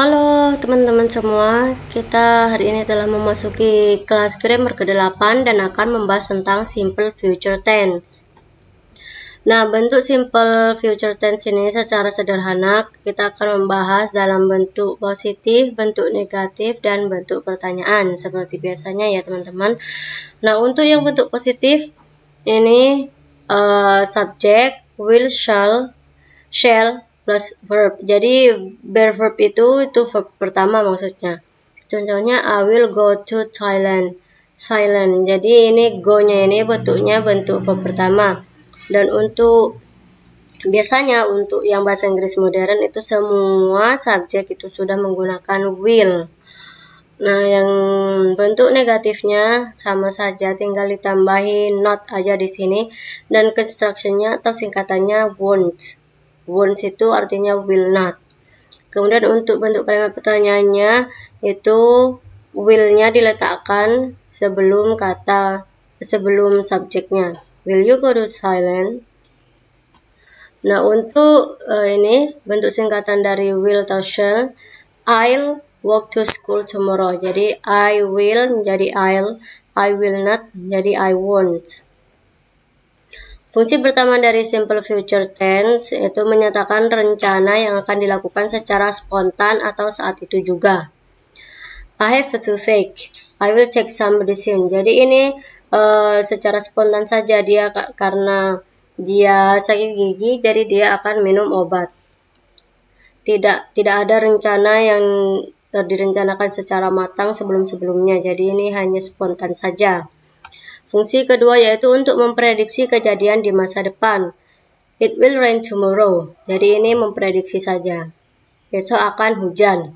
Halo teman-teman semua, kita hari ini telah memasuki kelas grammar ke-8 dan akan membahas tentang simple future tense. Nah, bentuk simple future tense ini secara sederhana kita akan membahas dalam bentuk positif, bentuk negatif, dan bentuk pertanyaan seperti biasanya ya teman-teman. Nah, untuk yang bentuk positif ini subject, will, shall plus verb. Jadi verb itu verb pertama maksudnya. Contohnya I will go to Thailand. Jadi ini go-nya ini bentuknya bentuk verb pertama. Dan untuk biasanya untuk yang bahasa Inggris modern itu semua subjek itu sudah menggunakan will. Nah, yang bentuk negatifnya sama saja, tinggal ditambahin not aja di sini dan construction-nya atau singkatannya won't. Won't itu artinya will not. Kemudian untuk bentuk kalimat pertanyaannya itu will-nya diletakkan sebelum subjeknya. Will you go to Thailand? Nah, untuk ini bentuk singkatan dari will atau shall, I'll walk to school tomorrow. Jadi I will menjadi I'll, I will not menjadi I won't. Fungsi pertama dari simple future tense yaitu menyatakan rencana yang akan dilakukan secara spontan atau saat itu juga. I have a toothache. I will take some medicine. Jadi ini secara spontan saja dia karena dia sakit gigi, jadi dia akan minum obat. Tidak ada rencana yang direncanakan secara matang sebelum-sebelumnya. Jadi ini hanya spontan saja. Fungsi kedua yaitu untuk memprediksi kejadian di masa depan. It will rain tomorrow. Jadi ini memprediksi saja. Besok akan hujan.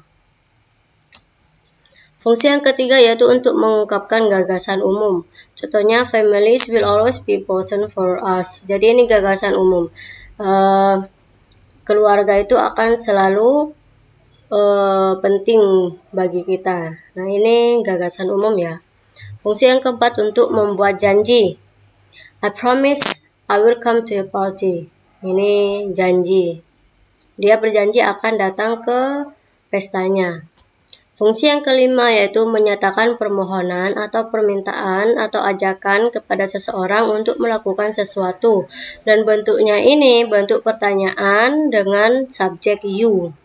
Fungsi yang ketiga yaitu untuk mengungkapkan gagasan umum. Contohnya, families will always be important for us. Jadi ini gagasan umum. Keluarga itu akan selalu penting bagi kita. Nah, ini gagasan umum ya. Fungsi yang keempat untuk membuat janji. I promise I will come to your party. Ini janji. Dia berjanji akan datang ke pestanya. Fungsi yang kelima yaitu menyatakan permohonan atau permintaan atau ajakan kepada seseorang untuk melakukan sesuatu. Dan bentuknya ini bentuk pertanyaan dengan subjek you.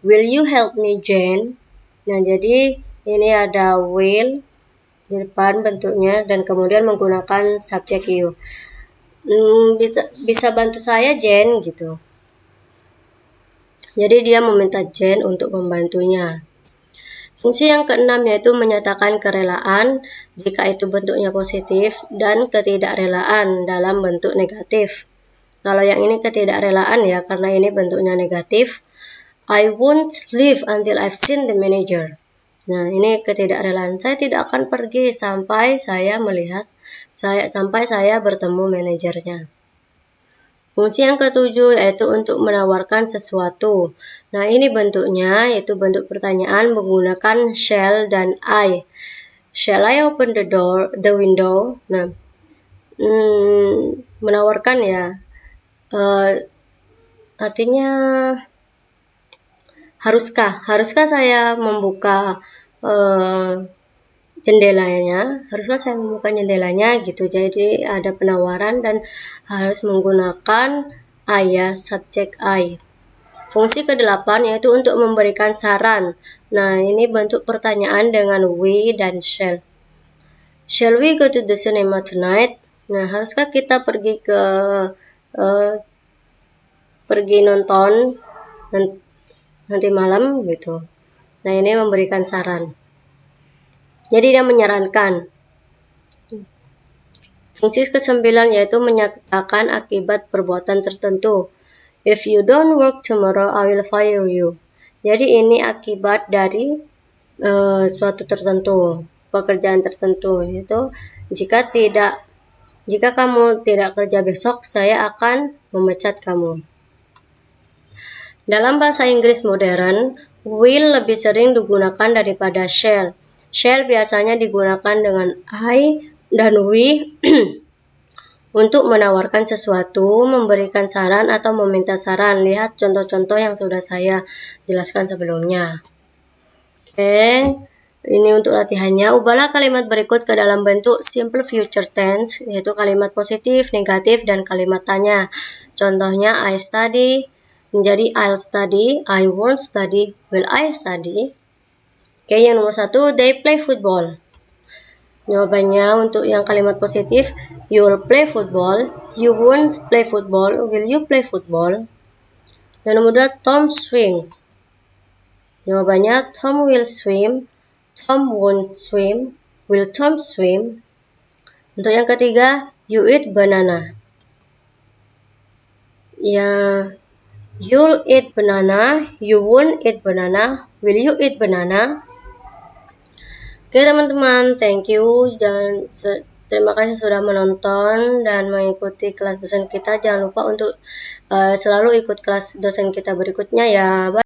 Will you help me, Jane? Nah, jadi ini ada will di depan bentuknya dan kemudian menggunakan subjek you. Bisa bantu saya, Jane, gitu. Jadi dia meminta Jane untuk membantunya. Fungsi yang keenam yaitu menyatakan kerelaan jika itu bentuknya positif dan ketidakrelaan dalam bentuk negatif. Kalau yang ini ketidakrelaan ya karena ini bentuknya negatif. I won't leave until I've seen the manager. Nah, ini ketidakrelaan. Saya tidak akan pergi sampai saya bertemu manajernya. Fungsi yang ketujuh yaitu untuk menawarkan sesuatu. Nah, ini bentuknya yaitu bentuk pertanyaan menggunakan shall dan I. Shall I open the window? Nah, menawarkan ya. Artinya haruskah saya membuka jendelanya, gitu. Jadi ada penawaran dan harus menggunakan I ya, subjek I. Fungsi ke-8 yaitu untuk memberikan saran. Nah, ini bentuk pertanyaan dengan we dan shall. Shall we go to the cinema tonight? Nah, haruskah kita pergi nonton nanti malam gitu. Nah, ini memberikan saran. Jadi dia menyarankan. Fungsi ke-9 yaitu menyatakan akibat perbuatan tertentu. If you don't work tomorrow, I will fire you. Jadi ini akibat dari suatu tertentu, pekerjaan tertentu. Yaitu jika kamu tidak kerja besok, saya akan memecat kamu. Dalam bahasa Inggris modern, will lebih sering digunakan daripada shall. Shall biasanya digunakan dengan I dan we untuk menawarkan sesuatu, memberikan saran, atau meminta saran. Lihat contoh-contoh yang sudah saya jelaskan sebelumnya. Oke, ini untuk latihannya. Ubahlah kalimat berikut ke dalam bentuk simple future tense, yaitu kalimat positif, negatif, dan kalimat tanya. Contohnya, I study menjadi I'll study, I won't study, will I study. Oke, yang nomor 1, they play football. Jawabannya untuk yang kalimat positif, you will play football, you won't play football, will you play football. Yang nomor 2, Tom swims. Jawabannya, Tom will swim, Tom won't swim, will Tom swim. Untuk yang ketiga, you eat banana. Ya, you'll eat banana, you won't eat banana, will you eat banana. Oke teman-teman, thank you dan terima kasih sudah menonton dan mengikuti kelas dosen kita. Jangan lupa untuk selalu ikut kelas dosen kita berikutnya ya. Bye.